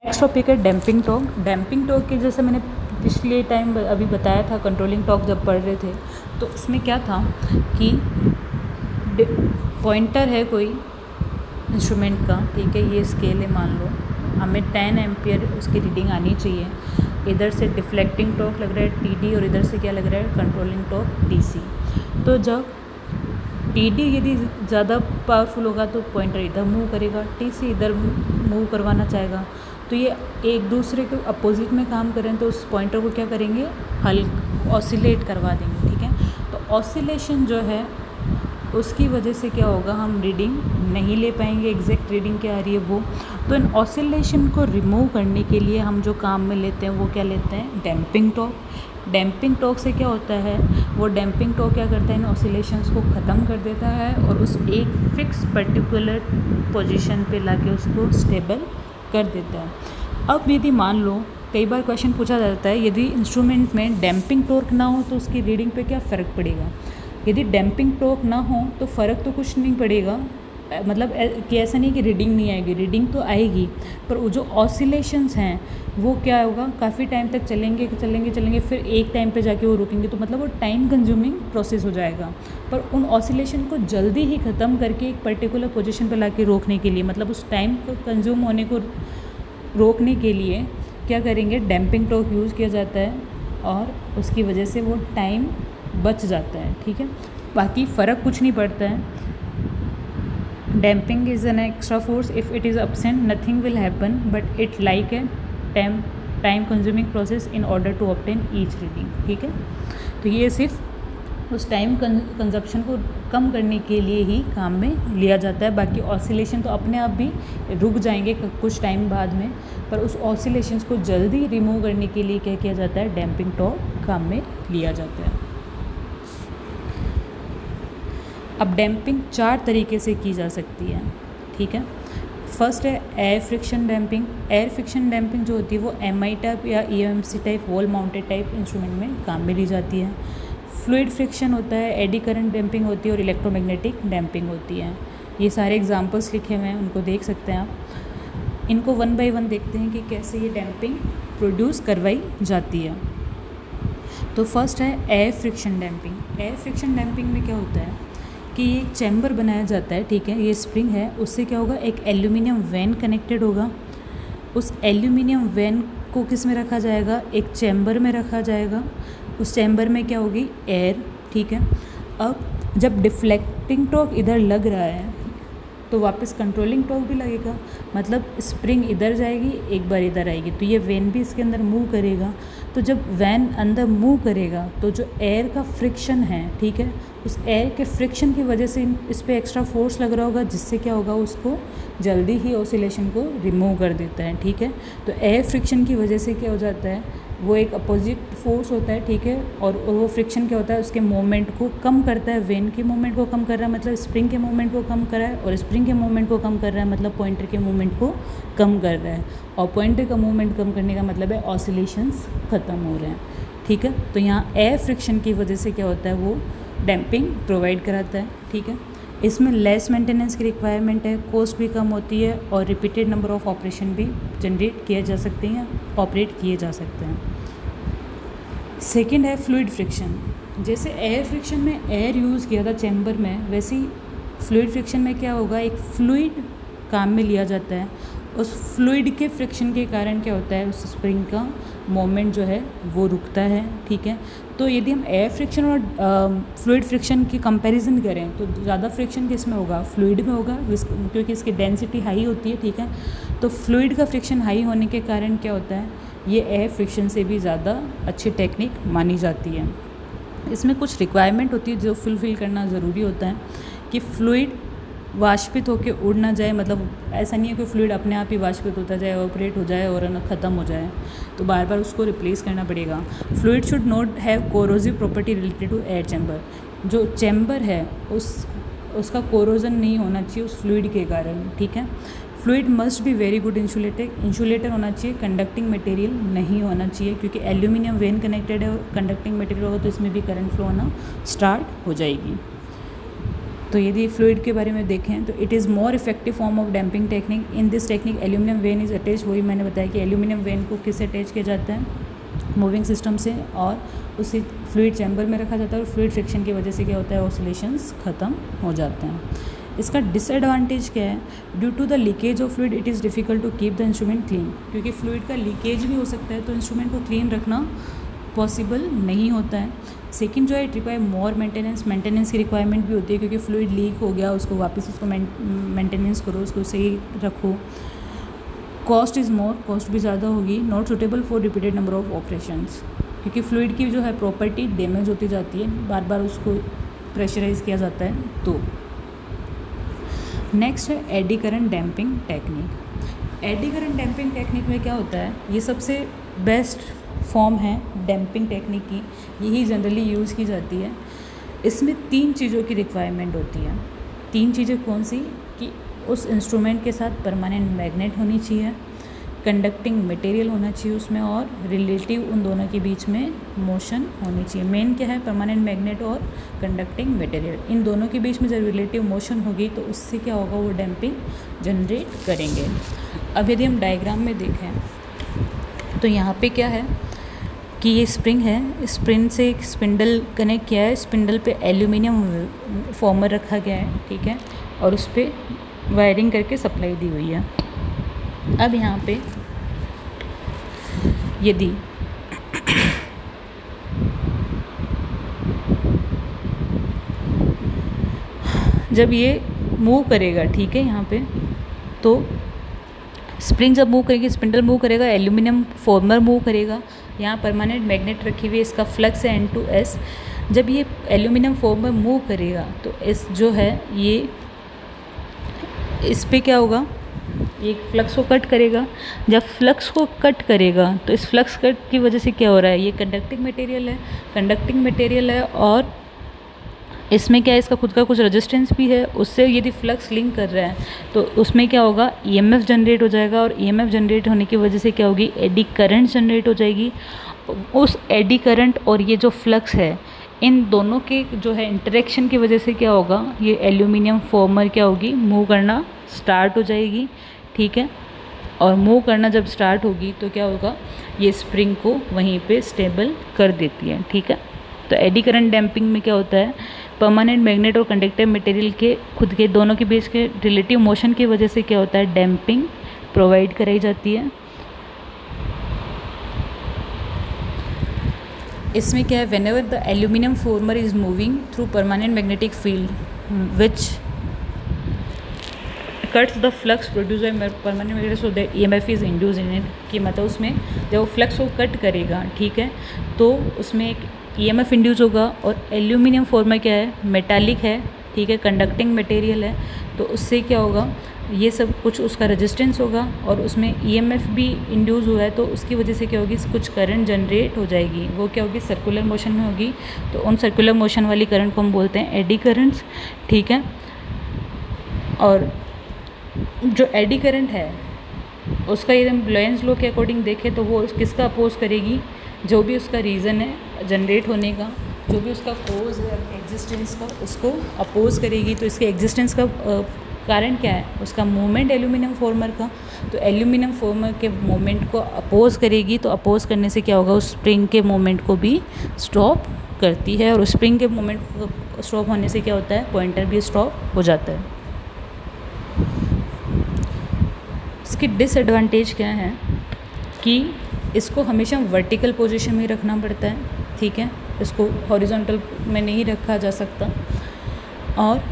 Next topic है damping torque. Damping torque के जैसे मैंने पिछले टाइम अभी बताया था कंट्रोलिंग टॉर्क जब पढ़ रहे थे, तो इसमें क्या था कि पॉइंटर है कोई इंस्ट्रूमेंट का, ठीक है, ये स्केल है मान लो, हमें 10 एम्पियर उसकी रीडिंग आनी चाहिए। इधर से डिफ्लेक्टिंग टॉर्क लग रहा है TD और इधर से क्या लग रहा है कंट्रोलिंग टॉर्क TC। तो जब TD यदि ज़्यादा पावरफुल होगा तो पॉइंटर इधर मूव करेगा, TC इधर मूव करवाना चाहेगा, तो ये एक दूसरे के अपोजिट में काम करें तो उस पॉइंटर को क्या करेंगे, ऑसिलेट करवा देंगे, ठीक है। तो ऑसिलेशन जो है उसकी वजह से क्या होगा, हम रीडिंग नहीं ले पाएंगे, एग्जैक्ट रीडिंग क्या आ रही है वो। तो इन ऑसिलेशन को रिमूव करने के लिए हम जो काम में लेते हैं वो क्या लेते हैं, डैम्पिंग टॉर्क। डैम्पिंग टॉर्क से क्या होता है, वो डैम्पिंग टॉर्क क्या करता है, इन ऑसिलेशंस को ख़त्म कर देता है और उस एक फिक्स पर्टिकुलर पोजीशन पे लाके उसको स्टेबल कर देता है। अब यदि मान लो कई बार क्वेश्चन पूछा जाता है, यदि इंस्ट्रूमेंट में डैम्पिंग टॉर्क ना हो तो उसकी रीडिंग पे क्या फ़र्क पड़ेगा। यदि डैम्पिंग टॉर्क ना हो तो फ़र्क तो कुछ नहीं पड़ेगा, मतलब कि ऐसा नहीं कि रीडिंग नहीं आएगी, रीडिंग तो आएगी, पर वो जो ऑसिलेशंस हैं वो क्या होगा, काफ़ी टाइम तक चलेंगे चलेंगे चलेंगे, फिर एक टाइम पे जाके वो रुकेंगे, तो मतलब वो टाइम कंज्यूमिंग प्रोसेस हो जाएगा। पर उन ऑसिलेशन को जल्दी ही ख़त्म करके एक पर्टिकुलर पोजीशन पे लाके रोकने के लिए, मतलब उस टाइम को कंज्यूम होने को रोकने के लिए क्या करेंगे, डैम्पिंग टॉर्क यूज़ किया जाता है और उसकी वजह से वो टाइम बच जाता है, ठीक है। बाकी फ़र्क कुछ नहीं पड़ता है। Damping is an extra force, if it is absent nothing will happen, but it like a time consuming process in order to obtain each reading, ठीक है। तो ये सिर्फ उस टाइम कंजप्शन को कम करने के लिए ही काम में लिया जाता है। बाकी ऑसिलेशन तो अपने आप भी रुक जाएंगे कुछ टाइम बाद में, पर उस ऑसिलेशंस को जल्दी रिमूव करने के लिए क्या किया जाता है, डैम्पिंग टॉर्क काम में लिया जाता है। अब डैम्पिंग 4 तरीके से की जा सकती है, ठीक है। फर्स्ट है air friction damping. Air friction damping जो होती है वो MI टाइप या EMC type wall mounted type instrument में काम में ली जाती है। फ्लूइड फ्रिक्शन होता है, एडी करंट डैम्पिंग होती है और इलेक्ट्रोमैग्नेटिक डैम्पिंग होती है। ये सारे एग्जांपल्स लिखे हुए हैं, उनको देख सकते हैं आप। इनको 1 बाय 1 देखते हैं कि कैसे ये डैम्पिंग प्रोड्यूस करवाई जाती है। तो फर्स्ट है air friction damping. Air friction damping में क्या होता है कि एक चैम्बर बनाया जाता है, ठीक है, ये स्प्रिंग है, उससे क्या होगा, एक एल्यूमिनियम वैन कनेक्टेड होगा। उस एल्यूमिनियम वैन को किस में रखा जाएगा, एक चैम्बर में रखा जाएगा। उस चैम्बर में क्या होगी, एयर, ठीक है। अब जब डिफ्लेक्टिंग टॉर्क इधर लग रहा है तो वापस कंट्रोलिंग टॉर्क भी लगेगा, मतलब स्प्रिंग इधर जाएगी, एक बार इधर आएगी, तो ये वैन भी इसके अंदर मूव करेगा। तो जब वैन अंदर मूव करेगा तो जो एयर का फ्रिक्शन है, ठीक है, उस एयर के फ्रिक्शन की वजह से इस पर एक्स्ट्रा फोर्स लग रहा होगा, जिससे क्या होगा, उसको जल्दी ही ऑसिलेशन को रिमूव कर देता है, ठीक है। तो एयर फ्रिक्शन की वजह से क्या हो जाता है, वो एक अपोजिट फोर्स होता है, ठीक है, और वो फ्रिक्शन क्या होता है, उसके मोमेंट को कम करता है। वेन के मोमेंट को कम कर रहा है मतलब स्प्रिंग के मोमेंट को कम कर रहा है, और स्प्रिंग के मोमेंट को कम कर रहा है मतलब पॉइंटर के मोमेंट को कम कर रहा है, और पॉइंटर का मोमेंट कम करने का मतलब है ऑसिलेशंस ख़त्म हो रहे हैं, ठीक है। तो यहाँ एयर फ्रिक्शन की वजह से क्या होता है, वो डैम्पिंग प्रोवाइड कराता है, ठीक है। इसमें लेस मेंटेनेंस की रिक्वायरमेंट है, कॉस्ट भी कम होती है और रिपीटेड नंबर ऑफ ऑपरेशन भी जनरेट किए जा सकते हैं, ऑपरेट किए जा सकते हैं। सेकेंड है फ्लूइड फ्रिक्शन। जैसे एयर फ्रिक्शन में एयर यूज़ किया था चैम्बर में, वैसे ही फ्लूइड फ्रिक्शन में क्या होगा, एक फ्लूइड काम में लिया जाता है। उस फ्लूइड के फ्रिक्शन के कारण क्या होता है, उस स्प्रिंग का मोमेंट जो है वो रुकता है, ठीक है। तो यदि हम एयर फ्रिक्शन और फ्लूइड फ्रिक्शन की कंपैरिजन करें तो ज़्यादा फ्रिक्शन किस में होगा, फ्लूइड में होगा, क्योंकि इसकी डेंसिटी हाई होती है, ठीक है। तो फ्लूइड का फ्रिक्शन हाई होने के कारण क्या होता है, ये एयर फ्रिक्शन से भी ज़्यादा अच्छी टेक्निक मानी जाती है। इसमें कुछ रिक्वायरमेंट होती है जो फुलफ़िल करना ज़रूरी होता है कि फ्लूइड वाष्पित होकर उड़ ना जाए, मतलब ऐसा नहीं है कि फ्लूइड अपने आप ही वाष्पित होता जाए, ऑपरेट हो जाए और ख़त्म हो जाए, तो बार बार उसको रिप्लेस करना पड़ेगा। Fluid should not have corrosive property related to air chamber. जो चैम्बर है उसका कोरोजन नहीं होना चाहिए उस फ्लूइड के कारण, ठीक है। Fluid must be very good insulator होना चाहिए, कंडक्टिंग मटेरियल नहीं होना चाहिए, क्योंकि एल्यूमिनियम वेन कनेक्टेड है और कंडक्टिंग मटेरियल होगा तो इसमें भी करंट फ्लो होना स्टार्ट हो जाएगी। तो यदि फ्लूइड के बारे में देखें तो it is more effective form of damping technique. In this technique aluminium when is attach, वही मैंने बताया कि एल्यूमिनियम वेन को किससे अटैच किया जाता है, मूविंग सिस्टम से, और उसे फ्लूइड चैम्बर में रखा जाता है और फ्लूइड फ्रिक्शन की वजह से क्या होता है, ऑसिलेशंस ख़त्म हो जाते हैं। इसका डिसएडवांटेज क्या है, due to the leakage of fluid it is difficult to keep the instrument clean, क्योंकि फ्लूइड का लीकेज भी हो सकता है तो इंस्ट्रूमेंट को क्लीन रखना पॉसिबल नहीं होता है। सेकंड जो है, इट रिक्वायर मोर मेंटेनेंस की रिक्वायरमेंट भी होती है, क्योंकि फ्लूइड लीक हो गया उसको वापस उसको मेंटेनेंस करो, उसको सही रखो। कॉस्ट इज़ मोर, कॉस्ट भी ज़्यादा होगी। Not suitable for repeated number of operations, क्योंकि फ्लूइड की जो है प्रॉपर्टी डैमेज होती जाती है, बार बार उसको प्रेशराइज किया जाता है। तो नेक्स्ट है eddy current damping technique. Eddy current damping technique में क्या होता है, ये सबसे बेस्ट फॉर्म है डैम्पिंग टेक्निक की, यही जनरली यूज़ की जाती है। इसमें 3 चीज़ों की रिक्वायरमेंट होती है। 3 चीज़ें कौन सी, कि उस इंस्ट्रूमेंट के साथ परमानेंट मैग्नेट होनी चाहिए, कंडक्टिंग मटेरियल होना चाहिए उसमें, और रिलेटिव उन दोनों के बीच में मोशन होनी चाहिए। मेन क्या है, परमानेंट मैग्नेट और कंडक्टिंग मटेरियल, इन दोनों के बीच में जब रिलेटिव मोशन होगी तो उससे क्या होगा, वो डैम्पिंग जनरेट करेंगे। अब यदि हम डायग्राम में देखें तो यहाँ पे क्या है कि ये स्प्रिंग है, स्प्रिंग से एक स्पिंडल कनेक्ट किया है, स्पिंडल पे एल्यूमिनियम फॉर्मर रखा गया है, ठीक है, और उस पर वायरिंग करके सप्लाई दी हुई है। अब यहाँ पे यदि जब ये मूव करेगा, ठीक है, यहाँ पे तो स्प्रिंग जब मूव करेगी, स्पिंडल मूव करेगा, एल्यूमिनियम फॉर्मर मूव करेगा, यहाँ परमानेंट मैग्नेट रखी हुई है, इसका फ्लक्स है N2S। जब ये एल्यूमिनियम फॉर्मर मूव करेगा तो इस जो है ये इस पे क्या होगा, ये फ्लक्स को कट करेगा। जब फ्लक्स को कट करेगा तो इस फ्लक्स कट की वजह से क्या हो रहा है, ये कंडक्टिंग मटेरियल है और इसमें क्या है, इसका खुद का कुछ रेजिस्टेंस भी है, उससे यदि फ्लक्स लिंक कर रहा है तो उसमें क्या होगा, ईएमएफ जनरेट हो जाएगा, और ईएमएफ जनरेट होने की वजह से क्या होगी, एडी करंट जनरेट हो जाएगी। उस एडी करंट और ये जो फ्लक्स है, इन दोनों के जो है इंटरेक्शन की वजह से क्या होगा, ये एल्यूमिनियम फॉर्मर क्या होगी, मूव करना स्टार्ट हो जाएगी, ठीक है। और मूव करना जब स्टार्ट होगी तो क्या होगा, ये स्प्रिंग को वहीं पे स्टेबल कर देती है, ठीक है। तो एडी करंट डैम्पिंग में क्या होता है, परमानेंट मैग्नेट और कंडक्टिव मटेरियल के खुद के दोनों के बीच के रिलेटिव मोशन की वजह से क्या होता है, डैम्पिंग प्रोवाइड कराई जाती है। इसमें क्या है, when ever the aluminium farmer is moving through permanent magnetic field which cuts the flux produce by permanent magnet so that EMF is induce in it, कि मतलब उसमें जब वो फ्लक्स को कट करेगा, ठीक है, तो उसमें एक ईएमएफ इंड्यूस होगा। और एल्यूमिनियम फॉर्मर क्या है, मेटालिक है, ठीक है, कंडक्टिंग मटेरियल है, तो उससे क्या होगा, ये सब कुछ उसका रेजिस्टेंस होगा और उसमें ईएमएफ भी इंड्यूस हुआ है, तो उसकी वजह से क्या होगी, कुछ करंट जनरेट हो जाएगी, वो क्या होगी, सर्कुलर मोशन में होगी। तो उन सर्कुलर मोशन वाली करंट को हम बोलते हैं एडी करंट्स, ठीक है। और जो एडी करंट है उसका यदि हम ब्लोयंस लॉ के अकॉर्डिंग देखें तो वो किसका अपोज करेगी, जो भी उसका रीज़न है जनरेट होने का, जो भी उसका कोज है एग्जिस्टेंस का, उसको अपोज करेगी। तो इसके एग्जिस्टेंस का कारण क्या है, उसका मूवमेंट एल्यूमिनियम फॉर्मर का, तो एल्यूमिनियम फॉर्मर के मूवमेंट को अपोज करेगी। तो अपोज करने से क्या होगा, उस स्प्रिंग के मूवमेंट को भी स्टॉप करती है, और उस स्प्रिंग के मूवमेंट को स्टॉप होने से क्या होता है, पॉइंटर भी स्टॉप हो जाता है। इसकी डिसएडवांटेज क्या है कि इसको हमेशा वर्टिकल पोजीशन में रखना पड़ता है, ठीक है, इसको हॉरिजॉन्टल में नहीं रखा जा सकता। और